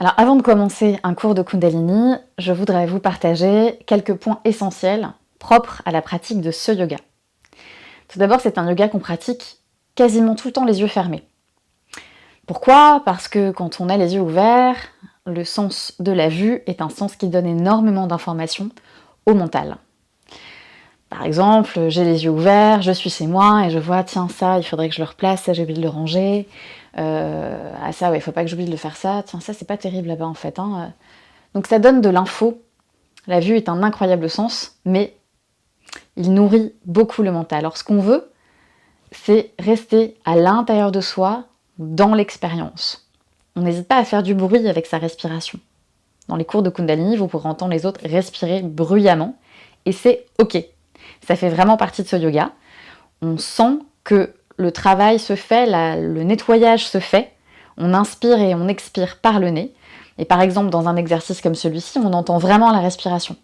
Alors avant de commencer un cours de Kundalini, je voudrais vous partager quelques points essentiels propres à la pratique de ce yoga. Tout d'abord, c'est un yoga qu'on pratique quasiment tout le temps les yeux fermés. Pourquoi? Parce que quand on a les yeux ouverts, le sens de la vue est un sens qui donne énormément d'informations au mental. Par exemple, j'ai les yeux ouverts, je suis chez moi et je vois, tiens, ça, il faudrait que je le replace, ça, j'ai oublié de le ranger. Ah ça, ouais, il faut pas que j'oublie de le faire ça. Tiens, ça, c'est pas terrible là-bas en fait. Donc ça donne de l'info. La vue est un incroyable sens, mais il nourrit beaucoup le mental. Alors ce qu'on veut, c'est rester à l'intérieur de soi, dans l'expérience. On n'hésite pas à faire du bruit avec sa respiration. Dans les cours de Kundalini, vous pourrez entendre les autres respirer bruyamment, et c'est ok. Ça fait vraiment partie de ce yoga. On sent que le travail se fait, le nettoyage se fait. On inspire et on expire par le nez. Et par exemple, dans un exercice comme celui-ci, on entend vraiment la respiration.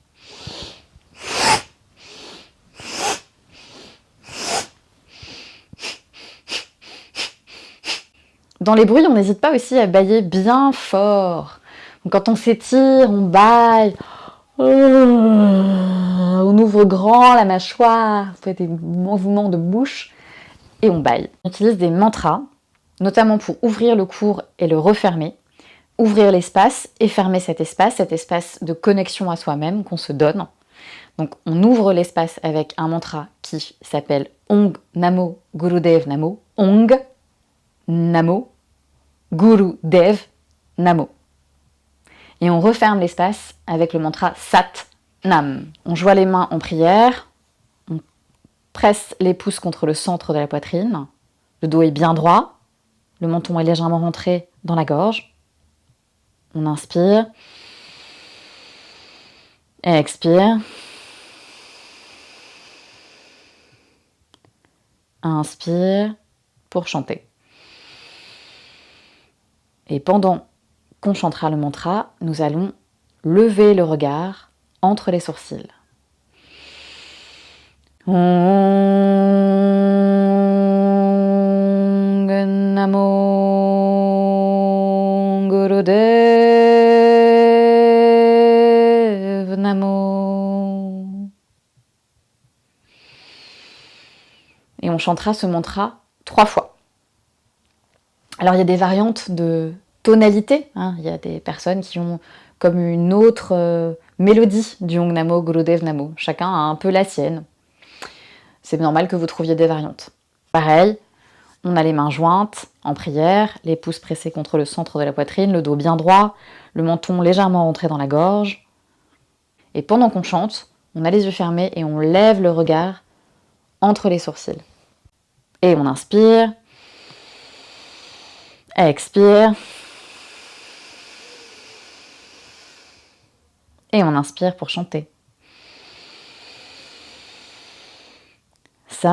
Dans les bruits, on n'hésite pas aussi à bâiller bien fort. Donc, quand on s'étire, on bâille. On ouvre grand la mâchoire, on fait des mouvements de bouche et on bâille. On utilise des mantras, notamment pour ouvrir le cours et le refermer, ouvrir l'espace et fermer cet espace de connexion à soi-même qu'on se donne. Donc on ouvre l'espace avec un mantra qui s'appelle Ong Namo Gurudev Namo. Ong Namo Gurudev Namo. Et on referme l'espace avec le mantra Sat Nam. On joint les mains en prière, on presse les pouces contre le centre de la poitrine, le dos est bien droit, le menton est légèrement rentré dans la gorge. On inspire, et expire. Inspire pour chanter. Et pendant qu'on chantera le mantra, nous allons lever le regard entre les sourcils. Ong Namo Gurudev Namo. Et on chantera ce mantra 3 fois. Alors il y a des variantes de tonalité, il y a des personnes qui ont comme une autre mélodie du Ong Namo Gurudev Namo. Chacun a un peu la sienne. C'est normal que vous trouviez des variantes. Pareil, on a les mains jointes en prière, les pouces pressés contre le centre de la poitrine, le dos bien droit, le menton légèrement rentré dans la gorge. Et pendant qu'on chante, on a les yeux fermés et on lève le regard entre les sourcils. Et on inspire, expire, et on inspire pour chanter. Sat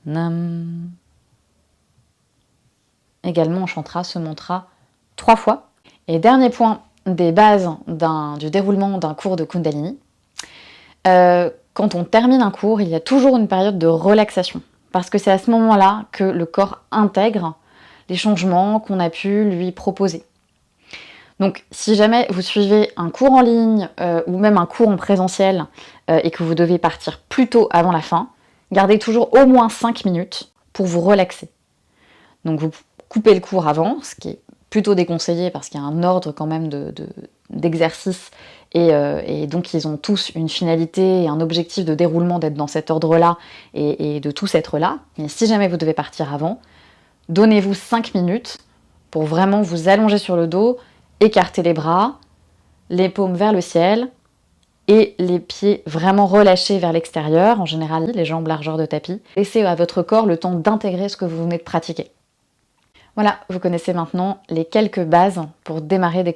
Nam. Également, on chantera ce mantra 3 fois. Et dernier point des bases du déroulement d'un cours de Kundalini. Quand on termine un cours, il y a toujours une période de relaxation. Parce que c'est à ce moment-là que le corps intègre les changements qu'on a pu lui proposer. Donc si jamais vous suivez un cours en ligne ou même un cours en présentiel et que vous devez partir plus tôt avant la fin, gardez toujours au moins 5 minutes pour vous relaxer. Donc vous coupez le cours avant, ce qui est plutôt déconseillé parce qu'il y a un ordre quand même d'exercices et donc ils ont tous une finalité et un objectif de déroulement d'être dans cet ordre-là et de tous être là. Mais si jamais vous devez partir avant, donnez-vous 5 minutes pour vraiment vous allonger sur le dos, écarter les bras, les paumes vers le ciel et les pieds vraiment relâchés vers l'extérieur, en général les jambes largeur de tapis. Laissez à votre corps le temps d'intégrer ce que vous venez de pratiquer. Voilà, vous connaissez maintenant les quelques bases pour démarrer des